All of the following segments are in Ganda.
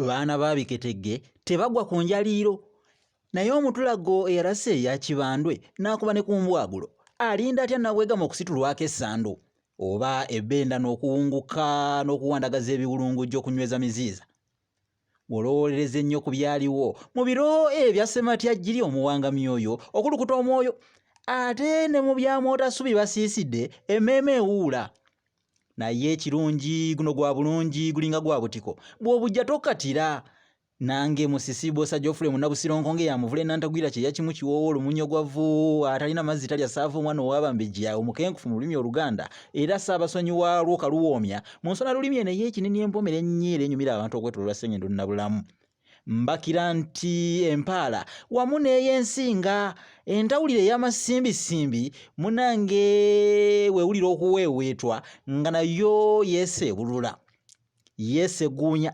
baana babiketegge tebagwa ku njaliiro naye omutulago eyalase ya Kibandwe n'akuba ne ku mbwagulo alinda atya nabwegama okusitulwako essando oba ebbenda n'okuwunguka n'okuwandagaza ebiwulungujjo okunyweza miziiza. Bw'olowoolereza ennyo ku byaliwo mu biro ebya Ssematya Jjiri omuwangami oyo okulukuta omwoyo ate ne mu bya Mootasubi basiisidde emmeeme ewuula. Naye ekirungi guno gwa bulungi gulinga gwa butiko bw'obujja tokkatira. Nange Musisi Bbosa Geofrey Munnabusiro nkonge yamuvule nantagwira kye yakimu kiwoowo olumunyo gwavu atalina mazzi talya saafu omwana ow'Abambejja omukenkufu mu lulimi Oluganda era Ssaabasonyi waalwo kaluwoomya mu nsona lulimi eno ey'ekinini empomera ennyo enyumira abantu okwetoloola Ssengendo Nnabulamu. Mbakira nti empaala wamu n'ey'ensinga entawulire ey'amasimbisimbi munange weewulira okuweeweetwa nga nayo yeesebulula yeeseguunya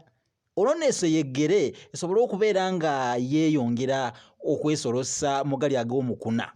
olwoneeso yeggere esobole okubeera nga yeeyongera okwesolosa mu gali ag'omukuna.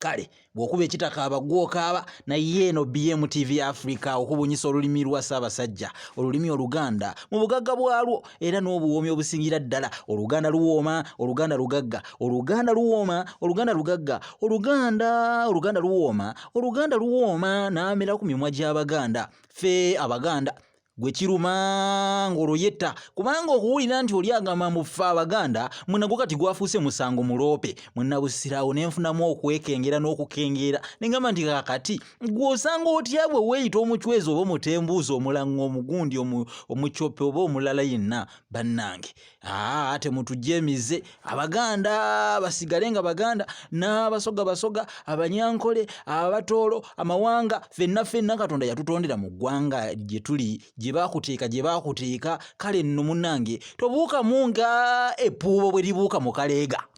Kale bw'okuba ekitaka abagwokaaba naye eno BMTV Africa okubunyisa olulimi lwa Ssaabasajja olulimi Oluganda mu bugagga bwalwo era n'obuwoomi obusingira ddala. Oluganda luwooma, Oluganda lugagga, Oluganda luwooma, Oluganda lugagga, Oluganda luwooma, Oluganda luwooma n'amera ku mimwa gy'Abaganda. Ffe Abaganda gwe kiruma ng'oloyetta kubanga okuwulira nti oli agamba mu Ffe Abaganda munagwo kati gwafuuse musango muloope. Munnabusirawo ne nfunamu okwekengera n'okukengeera ne ngamba nti kakati gw'osanga otya bwe weeyita omucwezi oba omutembuuzi omulaŋŋo omugundi omucope oba omulala yenna bannange temutujje emize. Abaganda basigale nga Baganda n'abasoga basoga Abanyankole Abatoolo Amawanga ffenna Katonda yatutondera mu ggwanga gye tuli gye baakuteeka kale nno munnange tobuukamu nga eppuubo bwe libuuka mu kaleega.